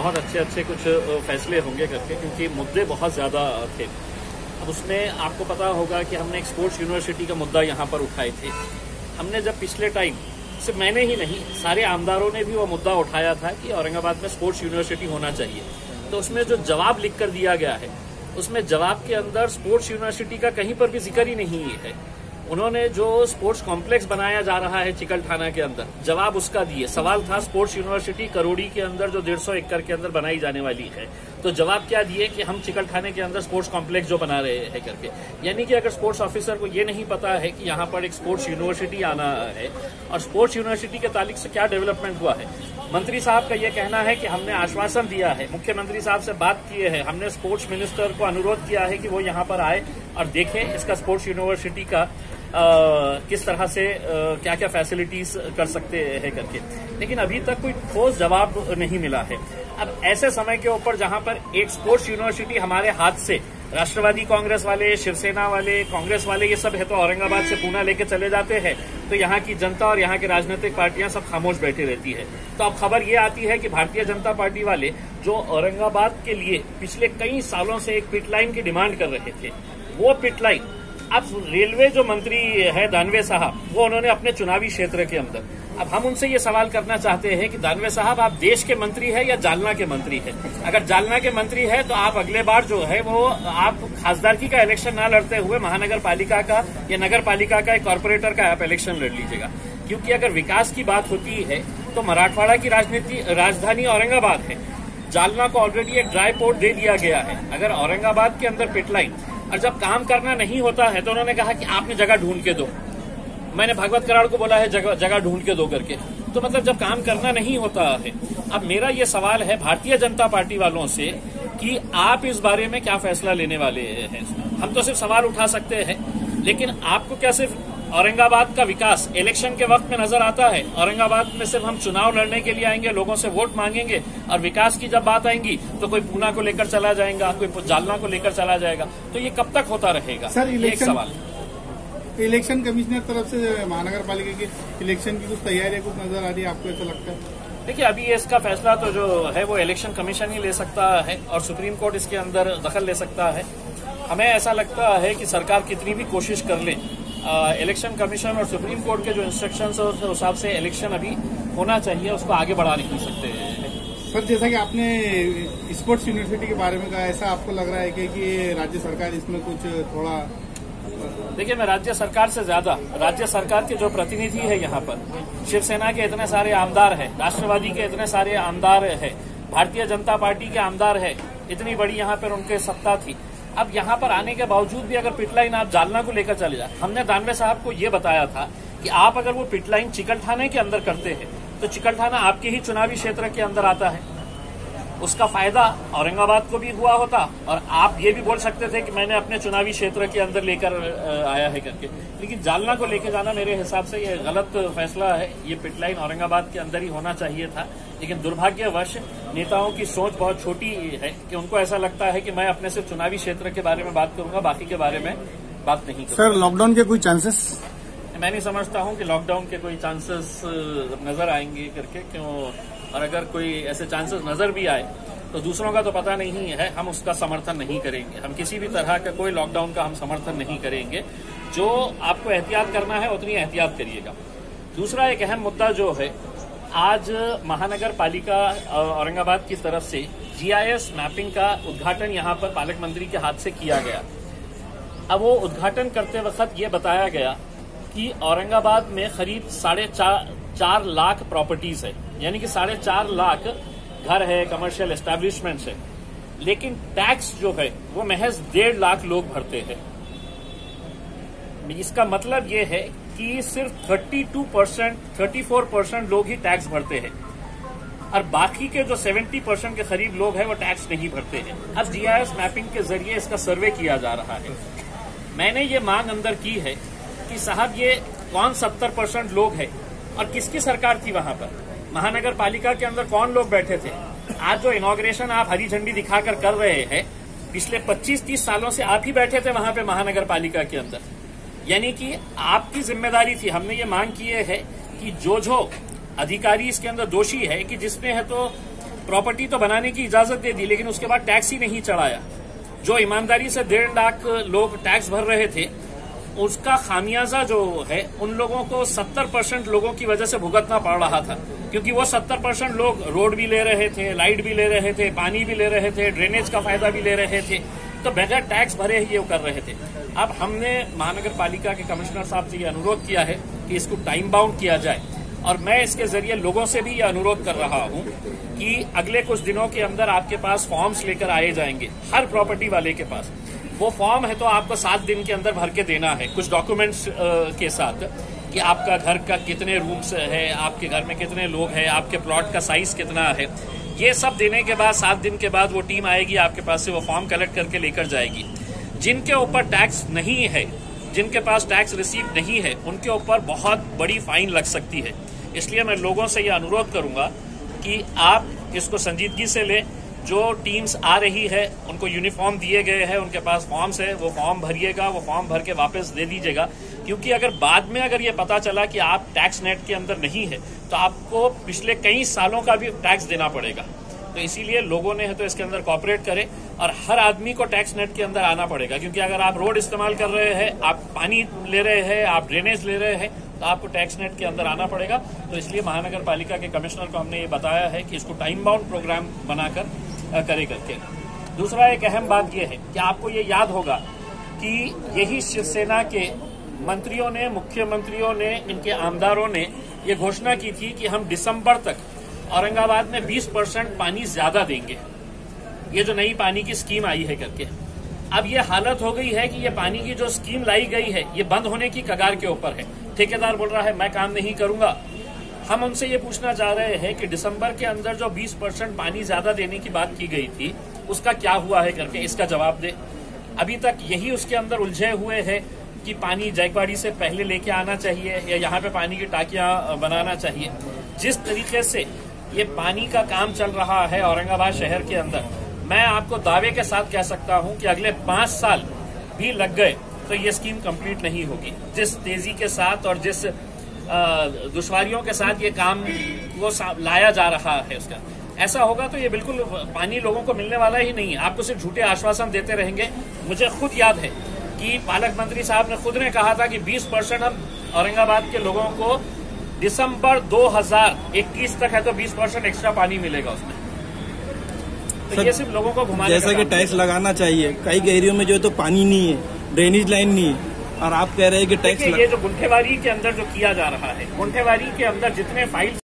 बहुत अच्छे कुछ फैसले होंगे करके, क्योंकि मुद्दे बहुत ज्यादा थे। अब उसमें आपको पता होगा कि हमने एक स्पोर्ट्स यूनिवर्सिटी का मुद्दा यहाँ पर उठाए थे। हमने जब पिछले टाइम, सिर्फ मैंने ही नहीं, सारे आमदारों ने भी वो मुद्दा उठाया था कि औरंगाबाद में स्पोर्ट्स यूनिवर्सिटी होना चाहिए। तो उसमें जो जवाब लिख कर दिया गया है, उसमें जवाब के अंदर स्पोर्ट्स यूनिवर्सिटी का कहीं पर भी जिक्र ही नहीं है। उन्होंने जो स्पोर्ट्स कॉम्प्लेक्स बनाया जा रहा है चिकलठाना के अंदर, जवाब उसका दिए। सवाल था स्पोर्ट्स यूनिवर्सिटी करोड़ी के अंदर जो 150 एकड़ के अंदर बनाई जाने वाली है, तो जवाब क्या दिए कि हम चिकलठाने के अंदर स्पोर्ट्स कॉम्प्लेक्स जो बना रहे हैं करके। यानी कि अगर स्पोर्ट्स ऑफिसर को ये नहीं पता है कि यहाँ पर एक स्पोर्ट्स यूनिवर्सिटी आना है, और स्पोर्ट्स यूनिवर्सिटी के ताल्लुक से क्या डेवलपमेंट हुआ है। मंत्री साहब का ये कहना है कि हमने आश्वासन दिया है, मुख्यमंत्री साहब से बात किए हैं, हमने स्पोर्ट्स मिनिस्टर को अनुरोध किया है कि वो यहाँ पर आए और देखें इसका स्पोर्ट्स यूनिवर्सिटी का किस तरह से क्या क्या फैसिलिटीज कर सकते हैं करके, लेकिन अभी तक कोई ठोस जवाब नहीं मिला है। अब ऐसे समय के ऊपर जहां पर एक स्पोर्ट्स यूनिवर्सिटी हमारे हाथ से राष्ट्रवादी कांग्रेस वाले, शिवसेना वाले, कांग्रेस वाले, ये सब है तो औरंगाबाद से पूना लेके चले जाते हैं, तो यहाँ की जनता और यहाँ की राजनीतिक पार्टियां सब खामोश बैठी रहती है। तो अब खबर ये आती है कि भारतीय जनता पार्टी वाले जो औरंगाबाद के लिए पिछले कई सालों से एक पिट लाइन की डिमांड कर रहे थे, वो पिट लाइन अब रेलवे जो मंत्री है दानवे साहब, वो उन्होंने अपने चुनावी क्षेत्र के अंदर, अब हम उनसे ये सवाल करना चाहते हैं कि दानवे साहब, आप देश के मंत्री है या जालना के मंत्री है? अगर जालना के मंत्री है तो आप अगले बार जो है वो आप खासदारकी का इलेक्शन ना लड़ते हुए महानगर पालिका का या नगर पालिका का एक कॉर्पोरेटर का आप इलेक्शन लड़ लीजिएगा। क्योंकि अगर विकास की बात होती है तो मराठवाड़ा की राजधानी औरंगाबाद है। जालना को ऑलरेडी एक ड्राई पोर्ट दे दिया गया है। अगर औरंगाबाद के अंदर पिटलाइन, और जब काम करना नहीं होता है तो उन्होंने कहा कि आपने जगह ढूंढ के दो। मैंने भागवत कराड़ को बोला है जगह ढूंढ के दो करके, तो मतलब जब काम करना नहीं होता है। अब मेरा ये सवाल है भारतीय जनता पार्टी वालों से कि आप इस बारे में क्या फैसला लेने वाले हैं। हम तो सिर्फ सवाल उठा सकते हैं, लेकिन आपको क्या सिर्फ औरंगाबाद का विकास इलेक्शन के वक्त में नजर आता है? औरंगाबाद में सिर्फ हम चुनाव लड़ने के लिए आएंगे, लोगों से वोट मांगेंगे, और विकास की जब बात आएंगी तो कोई पूना को लेकर चला जाएगा, कोई जालना को लेकर चला जाएगा। तो ये कब तक होता रहेगा? सर, एक सवाल, इलेक्शन कमिश्नर तरफ से महानगर पालिका की इलेक्शन की कुछ तैयारी कुछ नजर आ रही है, आपको ऐसा लगता है? देखिए, अभी इसका फैसला तो जो है वो इलेक्शन कमीशन ही ले सकता है, और सुप्रीम कोर्ट इसके अंदर दखल ले सकता है। हमें ऐसा लगता है कि सरकार कितनी भी कोशिश कर ले, इलेक्शन कमीशन और सुप्रीम कोर्ट के जो इंस्ट्रक्शंस है उस हिसाब से इलेक्शन अभी होना चाहिए, उसको आगे बढ़ा नहीं सकते हैं। सर, जैसा कि आपने स्पोर्ट्स यूनिवर्सिटी के बारे में कहा, ऐसा आपको लग रहा है कि राज्य सरकार इसमें कुछ थोड़ा? देखिए, मैं राज्य सरकार से ज्यादा राज्य सरकार के जो प्रतिनिधि है यहाँ पर, शिवसेना के इतने सारे आमदार हैं, राष्ट्रवादी के इतने सारे आमदार है, भारतीय जनता पार्टी के आमदार है, इतनी बड़ी यहाँ पर उनके सत्ता थी। अब यहाँ पर आने के बावजूद भी अगर पिटलाइन आप जालना को लेकर चले जाए, हमने दानवे साहब को ये बताया था कि आप अगर वो पिटलाइन चिकलठाने के अंदर करते हैं तो चिकलठाना आपके ही चुनावी क्षेत्र के अंदर आता है, उसका फायदा औरंगाबाद को भी हुआ होता, और आप ये भी बोल सकते थे कि मैंने अपने चुनावी क्षेत्र के अंदर लेकर आया है करके। लेकिन जालना को लेकर जाना मेरे हिसाब से ये गलत फैसला है। ये पिटलाइन औरंगाबाद के अंदर ही होना चाहिए था, लेकिन दुर्भाग्यवश नेताओं की सोच बहुत छोटी है कि उनको ऐसा लगता है कि मैं अपने से चुनावी क्षेत्र के बारे में बात करूंगा, बाकी के बारे में बात नहीं करूंगा। सर, लॉकडाउन के कोई चांसेस? मैं नहीं समझता हूं कि लॉकडाउन के कोई चांसेस नजर आएंगे करके, क्यों? और अगर कोई ऐसे चांसेस नजर भी आए तो दूसरों का तो पता नहीं है, हम उसका समर्थन नहीं करेंगे। हम किसी भी तरह का कोई लॉकडाउन का हम समर्थन नहीं करेंगे। जो आपको एहतियात करना है उतनी एहतियात करिएगा। दूसरा एक अहम मुद्दा जो है, आज महानगर पालिका औरंगाबाद की तरफ से GIS मैपिंग का उद्घाटन यहाँ पर पालक मंत्री के हाथ से किया गया। अब वो उद्घाटन करते वक्त ये बताया गया कि औरंगाबाद में करीब 4.5 लाख प्रॉपर्टीज है, यानी कि 4.5 लाख घर है, कमर्शियल एस्टेब्लिशमेंट्स है, लेकिन टैक्स जो है वो महज 1.5 लाख लोग भरते हैं। इसका मतलब ये है कि सिर्फ 34% लोग ही टैक्स भरते हैं, और बाकी के जो 70% के करीब लोग हैं वो टैक्स नहीं भरते हैं। अब GIS मैपिंग के जरिए इसका सर्वे किया जा रहा है। मैंने ये मांग अंदर की है कि साहब, ये कौन 70% लोग हैं, और किसकी सरकार थी वहां पर? महानगर पालिका के अंदर कौन लोग बैठे थे? आज जो इनॉग्रेशन आप हरी झंडी दिखाकर कर रहे हैं, पिछले 25-30 सालों से आप ही बैठे थे वहां पे महानगर पालिका के अंदर, यानी कि आपकी जिम्मेदारी थी। हमने ये मांग की है कि जो अधिकारी इसके अंदर दोषी है, कि जिसमें है तो प्रॉपर्टी तो बनाने की इजाजत दे दी, लेकिन उसके बाद टैक्स ही नहीं चढ़ाया। जो ईमानदारी से 1.5 लाख लोग टैक्स भर रहे थे, उसका खामियाजा जो है उन लोगों को 70% लोगों की वजह से भुगतना पड़ रहा था, क्योंकि वो 70% लोग रोड भी ले रहे थे, लाइट भी ले रहे थे, पानी भी ले रहे थे, ड्रेनेज का फायदा भी ले रहे थे, तो बगैर टैक्स भरे ही ये कर रहे थे। अब हमने महानगर पालिका के कमिश्नर साहब से ये अनुरोध किया है कि इसको टाइम बाउंड किया जाए, और मैं इसके जरिए लोगों से भी ये अनुरोध कर रहा हूं कि अगले कुछ दिनों के अंदर आपके पास फॉर्म्स लेकर आए जाएंगे, हर प्रॉपर्टी वाले के पास। वो फॉर्म है तो आपको 7 दिन के अंदर भर के देना है, कुछ डॉक्यूमेंट्स के साथ, कि आपका घर का कितने रूम्स है, आपके घर में कितने लोग हैं, आपके प्लॉट का साइज कितना है। ये सब देने के बाद 7 दिन के बाद वो टीम आएगी आपके पास से, वो फॉर्म कलेक्ट करके लेकर जाएगी। जिनके ऊपर टैक्स नहीं है, जिनके पास टैक्स रिसीव नहीं है, उनके ऊपर बहुत बड़ी फाइन लग सकती है। इसलिए मैं लोगों से ये अनुरोध करूंगा कि आप इसको संजीदगी से लें। जो टीम्स आ रही है उनको यूनिफॉर्म दिए गए हैं, उनके पास फॉर्म्स है, वो फॉर्म भरिएगा, वो फॉर्म भर के वापस दे दीजिएगा। क्योंकि अगर बाद में अगर ये पता चला कि आप टैक्स नेट के अंदर नहीं है, तो आपको पिछले कई सालों का भी टैक्स देना पड़ेगा। तो इसीलिए लोगों ने है तो इसके अंदर कॉपरेट करें, और हर आदमी को टैक्स नेट के अंदर आना पड़ेगा। क्योंकि अगर आप रोड इस्तेमाल कर रहे हैं, आप पानी ले रहे हैं, आप ड्रेनेज ले रहे हैं, तो आपको टैक्स नेट के अंदर आना पड़ेगा। तो इसलिए महानगर पालिका के कमिश्नर को हमने ये बताया है कि इसको टाइम बाउंड प्रोग्राम बनाकर करे करके। दूसरा एक अहम बात यह है कि आपको ये याद होगा कि यही शिवसेना के मंत्रियों ने, मुख्यमंत्रियों ने, इनके आमदारों ने ये घोषणा की थी कि हम दिसंबर तक औरंगाबाद में 20% पानी ज्यादा देंगे, ये जो नई पानी की स्कीम आई है करके। अब ये हालत हो गई है कि ये पानी की जो स्कीम लाई गई है ये बंद होने की कगार के ऊपर है। ठेकेदार बोल रहा है मैं काम नहीं करूंगा। हम उनसे ये पूछना चाह रहे हैं कि दिसंबर के अंदर जो 20% पानी ज्यादा देने की बात की गई थी उसका क्या हुआ है करके, इसका जवाब दे। अभी तक यही उसके अंदर उलझे हुए हैं कि पानी जायकवाड़ी से पहले लेके आना चाहिए या यहाँ पे पानी की टाकियां बनाना चाहिए। जिस तरीके से ये पानी का काम चल रहा है औरंगाबाद शहर के अंदर, मैं आपको दावे के साथ कह सकता हूं कि अगले 5 साल भी लग गए तो ये स्कीम कंप्लीट नहीं होगी। जिस तेजी के साथ और जिस दुश्वारियों के साथ ये काम वो लाया जा रहा है, उसका ऐसा होगा तो ये बिल्कुल पानी लोगों को मिलने वाला ही नहीं है। आपको सिर्फ झूठे आश्वासन देते रहेंगे। मुझे खुद याद है कि पालक मंत्री साहब ने खुद ने कहा था कि 20% हम औरंगाबाद के लोगों को दिसंबर 2021 तक है तो 20% एक्स्ट्रा पानी मिलेगा उसमें। तो ये सिर्फ लोगों को घुमाने जैसा कि टैक्स लगाना चाहिए, कई एरियो में जो तो पानी नहीं है, ड्रेनेज लाइन नहीं है, और आप कह रहे हैं कि टैक्स ये जो गुंठेवारी के अंदर जो किया जा रहा है, गुंठेवारी के अंदर जितने फाइल